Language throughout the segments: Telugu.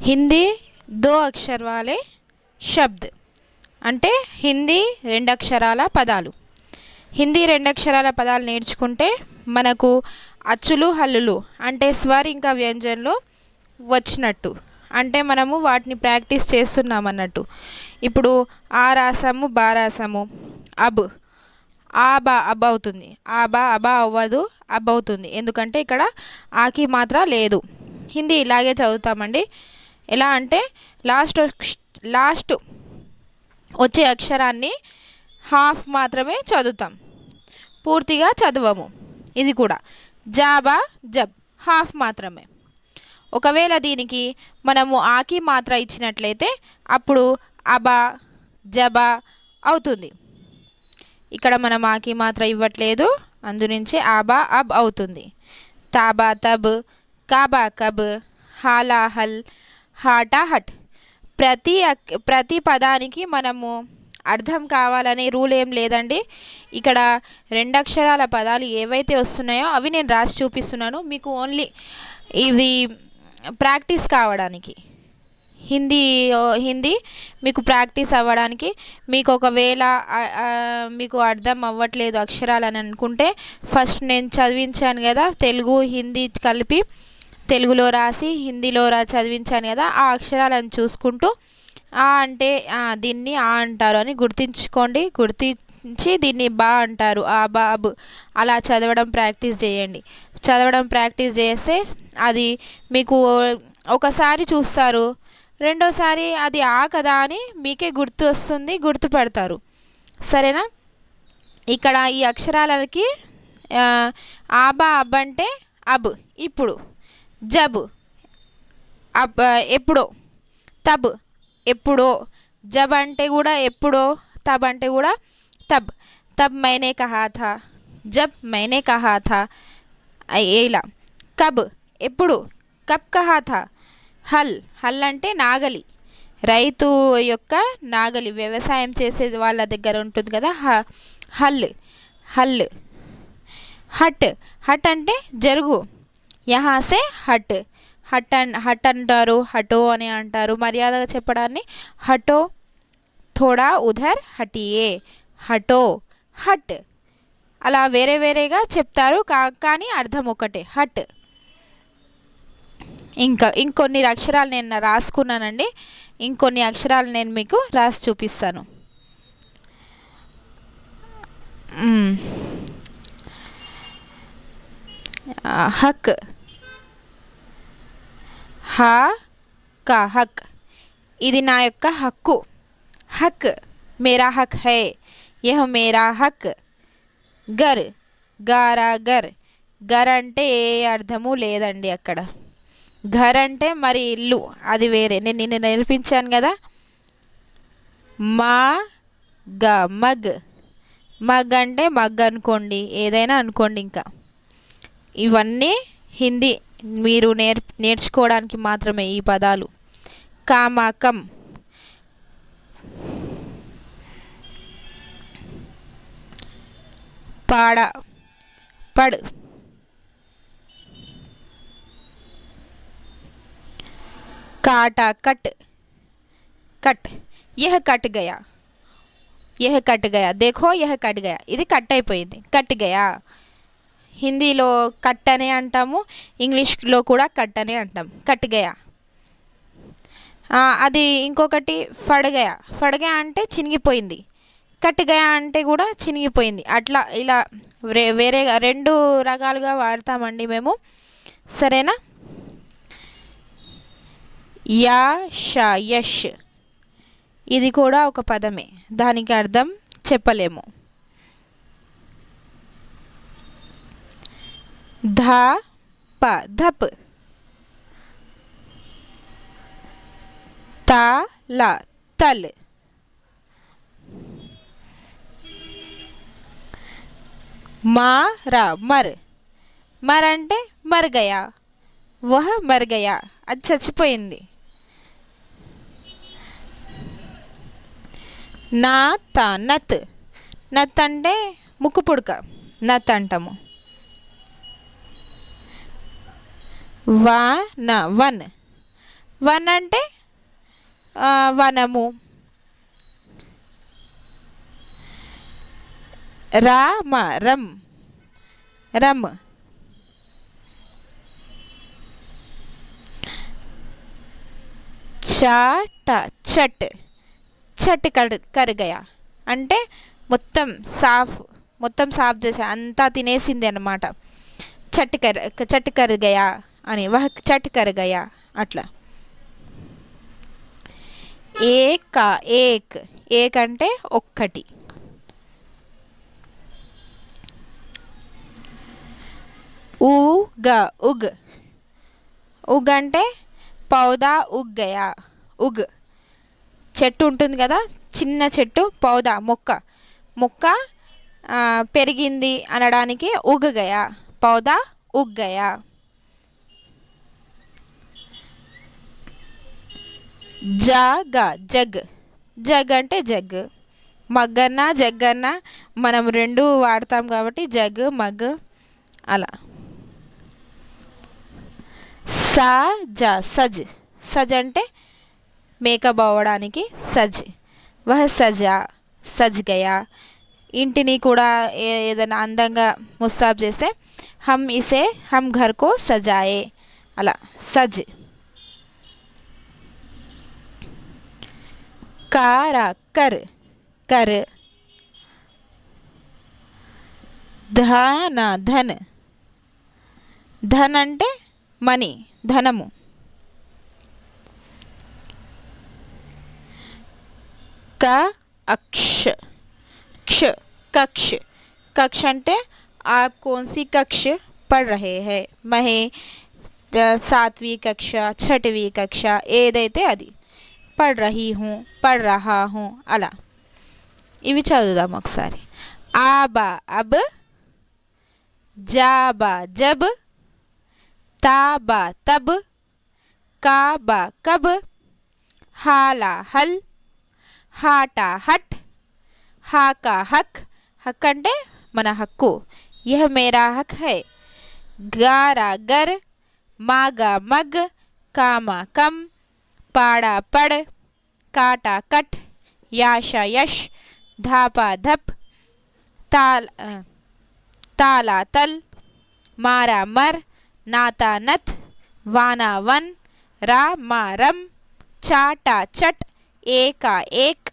హిందీ దో అక్షర్ వాలే శబ్ద్ అంటే హిందీ రెండు అక్షరాల పదాలు. హిందీ రెండు అక్షరాల పదాలు నేర్చుకుంటే మనకు అచ్చులు హల్లులు అంటే స్వర్ ఇంకా వ్యంజన్లు వచ్చినట్టు, అంటే మనము వాటిని ప్రాక్టీస్ చేస్తున్నాం అన్నట్టు. ఇప్పుడు ఆ రాసము బా రాసము, అబ్ ఆ బా అబ్ అవుతుంది, ఆ బా అబా అవ్వదు, అబ్ అవుతుంది. ఎందుకంటే ఇక్కడ ఆకి మాత్ర లేదు. హిందీ ఇలాగే చదువుతామండి. ఎలా అంటే లాస్ట్ వచ్చే అక్షరాన్ని హాఫ్ మాత్రమే చదువుతాం, పూర్తిగా చదవము. ఇది కూడా జాబా జబ్ హాఫ్ మాత్రమే. ఒకవేళ దీనికి మనము ఆకి మాత్ర ఇచ్చినట్లయితే అప్పుడు అబా జబా అవుతుంది. ఇక్కడ మనం ఆకి మాత్ర ఇవ్వట్లేదు, అందునుంచి ఆబా అబ్ అవుతుంది. తాబా తబ్, కాబా కబ్, హాలా హల్, హాటా హట్. ప్రతి పదానికి మనము అర్థం కావాలనే రూల్ ఏం లేదండి. ఇక్కడ రెండు అక్షరాల పదాలు ఏవైతే వస్తున్నాయో అవి నేను రాసి చూపిస్తున్నాను మీకు, ఓన్లీ ఇవి ప్రాక్టీస్ కావడానికి. హిందీ మీకు ప్రాక్టీస్ అవ్వడానికి. మీకు ఒకవేళ మీకు అర్థం అవ్వట్లేదు అక్షరాలు అని అనుకుంటే ఫస్ట్ నేను చదివించాను కదా తెలుగు హిందీ కలిపి, తెలుగులో రాసి హిందీలో చదివించాను కదా, ఆ అక్షరాలను చూసుకుంటూ ఆ అంటే దీన్ని ఆ అంటారు అని గుర్తించుకోండి. గుర్తించి దీన్ని బా అంటారు, ఆ బా అబ్ అలా చదవడం ప్రాక్టీస్ చేయండి. చదవడం ప్రాక్టీస్ చేస్తే అది మీకు ఒకసారి చూస్తారు, రెండోసారి అది ఆ కదా అని మీకే గుర్తు వస్తుంది, గుర్తుపడతారు. సరేనా? ఇక్కడ ఈ అక్షరాలకి ఆబా అబ్ అంటే అబ్ ఇప్పుడు, జబ్ అబ్ ఎప్పుడో, తబ్ ఎప్పుడో, జబ్ అంటే కూడా ఎప్పుడో, తబ్ అంటే కూడా తబ్. తబ్ మైనే కహా థా, జబ్ మైనే కహా థా, ఇలా. కబ్ ఎప్పుడు, కబ్ కహా థా. హల్ హల్ అంటే నాగలి, రైతు యొక్క నాగలి, వ్యవసాయం చేసే వాళ్ళ దగ్గర ఉంటుంది కదా, హల్ హల్. హట్ హట్ అంటే జరుగు, యహాసే హట్. హట్ అంటారు, హటో అని అంటారు మర్యాదగా చెప్పడాన్ని. హటో, థోడా ఉధర్ హటియే, హటో హట్. అలా వేరే వేరేగా చెప్తారు కానీ అర్థం ఒకటే, హట్. ఇంకొన్ని అక్షరాలు నేను రాసుకున్నానండి, ఇంకొన్ని అక్షరాలు నేను మీకు రాసి చూపిస్తాను. హక్, హా కా హక్, ఇది నా యొక్క హక్కు. హక్ మేరా హక్ హై, యహ్ మేరా హక్. గర్ గారా గర్, గర్ అంటే ఏ అర్థము లేదండి అక్కడ. ఘర్ అంటే మరి ఇల్లు, అది వేరే, నేను నిన్ను నేర్పించాను కదా. మా గ మగ్, మగ్ అంటే మగ్ అనుకోండి, ఏదైనా అనుకోండి. ఇంకా ఇవన్నీ హిందీ మీరు నేర్చుకోవడానికి మాత్రమే ఈ పదాలు. కామాకం, పాడ పడ్, काटा कट कट, यह कट गया, यह कट गया, देखो यह कट गया, ఇది కట్ అయిపోయింది, కట్ గయా. హిందీలో కట్ అనే అంటాము, ఇంగ్లీష్లో కూడా కట్ అనే అంటాం, కట్ గయా. అది ఇంకొకటి ఫడగయా, ఫడగయా అంటే చినిగిపోయింది, కట్ గయా అంటే కూడా చినిగిపోయింది. అట్లా ఇలా వేరే రెండు రకాలుగా వాడతామండి మేము. సరేనా? యష్, ఇది కూడా ఒక పదమే, దానికి అర్థం చెప్పలేము. ధప ధప్, తల తల్, మర మర్, మర్ అంటే మర్ గయా, వహ్ మర్ గయా, అది చచ్చిపోయింది. నాత నత్, నత్ అంటే ముక్కు పుడక, నత్ అంటాము. వన వన్, వన్ అంటే వనము. రామ రమ్ రమ్. చాట చట్ చట్ కర్ గయా అంటే మొత్తం సాఫ్ చేసా, అంతా తినేసింది అన్నమాట. చట్ కర్ గయా అని, వహ్ చట్ కర్ గయా అట్లా. ఏక్ ఏక్ అంటే ఒక్కటి. ఉగ్ ఉగ్ ఉగ్ అంటే పౌదా ఉగ్ గయా. ఉగ్ చెట్టు ఉంటుంది కదా, చిన్న చెట్టు, పౌదా మొక్క పెరిగింది అనడానికి ఉగ్ గయా, పౌదా ఉగ్ గయా. జగ్ జగ్ అంటే జగ్. మగ్గన్న జగ్గన్న మనం రెండు వాడతాం కాబట్టి జగ్ మగ్ అలా. సజ్ సజ్ అంటే మేకప్ అవ్వడానికి సజ్. వహ్ సజ్ గయా. ఇంటిని కూడా ఏదైనా అందంగా ముస్తాబ్ చేస్తే హమ్ ఘర్ కో సజాయే అలా సజ్. కర్ కర్. ధన్ ధన్ అంటే మనీ, ధనము. क्ष कक्ष कक्ष అంటే आप कौन सी कक्ष पढ़ रहे हैं. मैं 7वीं कक्षा 6वीं कक्षा ఏదైతే అది. पढ़ रही हूँ पढ़ रहा हूँ అలా. ఇవి చదువుదాం ఒకసారి. ఆబా అబ్, జాబా జబ్, తాబా తబ్, కాబా కబ్, हाला हल, హాటా హట్, హాకా హక్. హక్ అంటే మన హక్కు. యహ్ మేరా హక్ హై. గారా గర్, మాగా మగ్, కామా కమ్, పాడా పడ్, కాటా కట్, యాషా యష్, ధాపా ధప్, తాలా తల్, మారా మర్, నాతా నత్, వానా వన్, రా మా రమ్, చాటా చట్, ఏకా ఏక్,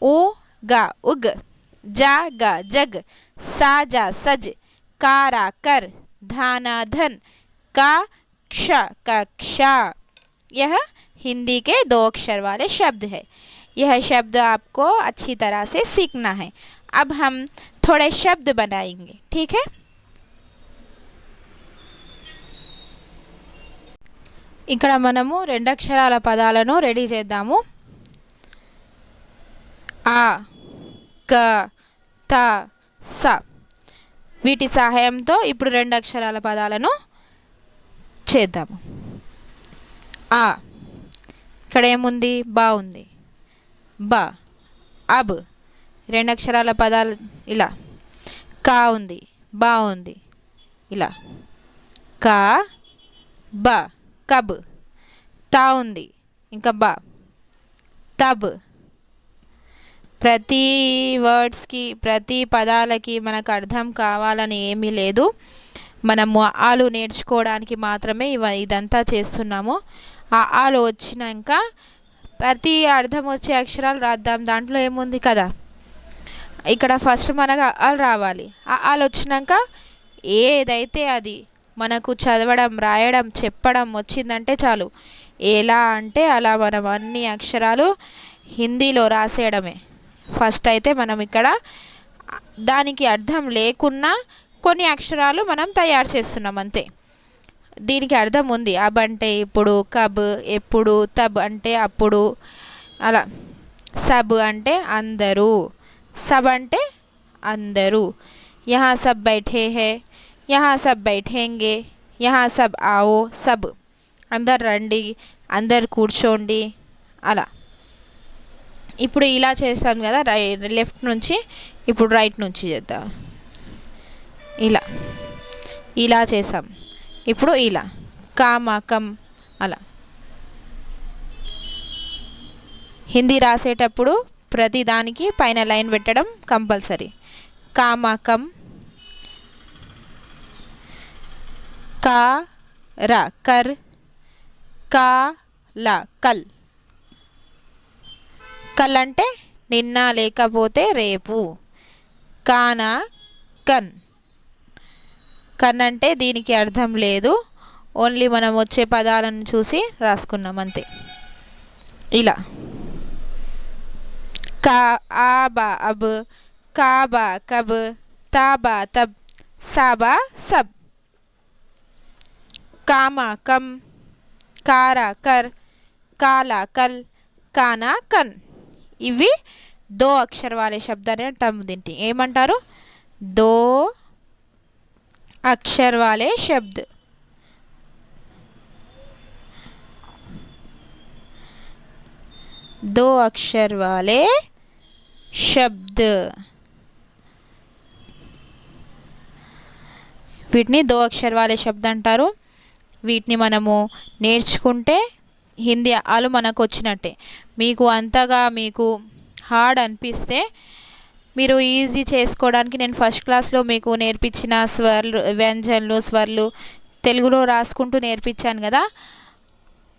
ऊगा उग, जागा जग, साजा सज, कारा कर, धाना धन, कक्षा कक्षा. यह हिंदी के 2 अक्षर वाले शब्द है. यह शब्द आपको अच्छी तरह से सीखना है. अब हम थोड़े शब्द बनाएंगे, ठीक है. ఇక్కడ మనము 2 అక్షరాల పదాలను రెడీ చేద్దాము. ఆ, క, త, స. వీటి సహాయంతో ఇప్పుడు 2 అక్షరాల పదాలను చేద్దాము. ఆ, ఇక్కడ ఏముంది, బా ఉంది. బ, అబ్. 2 అక్షరాల పదాలు ఇలా. కా ఉంది, బా ఉంది ఇలా. కా, బ, కబ్. తా ఉంది, ఇంకా బ, తబ్. ప్రతి వర్డ్స్కి, ప్రతి పదాలకి మనకు అర్థం కావాలని ఏమీ లేదు. మనము ఆలు నేర్చుకోవడానికి మాత్రమే ఇదంతా చేస్తున్నాము. ఆలు వచ్చినాక ప్రతి అర్థం వచ్చే అక్షరాలు రాద్దాం. దాంట్లో ఏముంది కదా, ఇక్కడ ఫస్ట్ మనకు ఆలు రావాలి. ఆలు వచ్చినాక ఏదైతే అది మనకు చదవడం, రాయడం, చెప్పడం వచ్చిందంటే చాలు. ఎలా అంటే అలా మనం అన్ని అక్షరాలు హిందీలో రాసేయడమే. ఫస్ట్ అయితే మనం ఇక్కడ దానికి అర్థం లేకున్నా కొన్ని అక్షరాలు మనం తయారు చేస్తున్నాం అంతే. దీనికి అర్థం ఉంది. అబ్ అంటే ఇప్పుడు, కబ్ ఎప్పుడు, తబ్ అంటే అప్పుడు అలా. సబ్ అంటే అందరూ, సబ్ అంటే అందరూ. యహా సబ్ బైఠే హై, యహా సబ్ బైఠేంగే, యహా సబ్ आओ, సబ్ అందరు రండి, అందరు కూర్చోండి అలా. ఇప్పుడు ఇలా చేస్తాం కదా, లెఫ్ట్ నుంచి. ఇప్పుడు రైట్ నుంచి చేద్దాం. ఇలా ఇలా చేసాం. ఇప్పుడు ఇలా కామా కమ్ అలా. హిందీ రాసేటప్పుడు ప్రతి దానికి పైన లైన్ పెట్టడం కంపల్సరీ. కామకం, కార కర్, కాల కల్. కల్ అంటే నిన్న లేకపోతే రేపు. కాన కన్. కన్ అంటే దీనికి అర్థం లేదు, ఓన్లీ మనం వచ్చే పదాలను చూసి రాసుకున్నాం అంతే. ఇలా కా ఆబా అబ్, కాబా కబ్, తాబా తబ్, సాబా సబ్. కామా కం, కారా కర్, కాలా కల్, కానా కన్. ఇవి దో అక్షర్ వాలే శబ్దాన్ని అంటాము. దీంటి ఏమంటారు? దో అక్షర్ వాలే శబ్ద్. दो अक्षर वाले शब्द. వీటిని దో అక్షర్ వాలే శబ్ద అంటారు. వీటిని మనము నేర్చుకుంటే హిందీ ఆలు మనకు వచ్చినట్టే. మీకు అంతగా హార్డ్ అనిపిస్తే మీరు ఈజీ చేసుకోవడానికి నేను ఫస్ట్ క్లాస్లో మీకు నేర్పించిన స్వర్లు, వ్యంజనలు, స్వర్లు తెలుగులో రాసుకుంటూ నేర్పించాను కదా,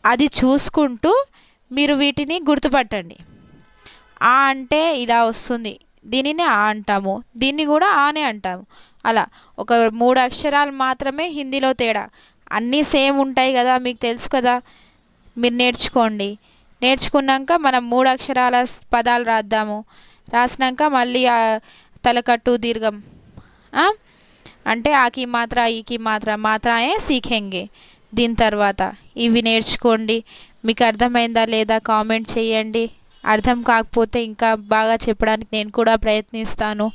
అది చూసుకుంటూ మీరు వీటిని గుర్తుపట్టండి. ఆ అంటే ఇలా వస్తుంది, దీనిని ఆ అంటాము, దీన్ని కూడా ఆనే అంటాము. అలా ఒక 3 అక్షరాలు మాత్రమే హిందీలో తేడా, అన్నీ సేమ్ ఉంటాయి కదా, మీకు తెలుసు కదా. మీరు నేర్చుకోండి. నేర్చుకున్నాక మనం 3 అక్షరాల పదాలు రాద్దాము. రాసినాక మళ్ళీ తలకట్టు దీర్ఘం అంటే ఆకి మాత్ర, ఈకి మాత్ర, మాత్రాయే సీఖెంగే. దీని తర్వాత ఇవి నేర్చుకోండి. మీకు అర్థమైందా లేదా కామెంట్ చేయండి. అర్థం కాకపోతే ఇంకా బాగా చెప్పడానికి నేను కూడా ప్రయత్నిస్తాను.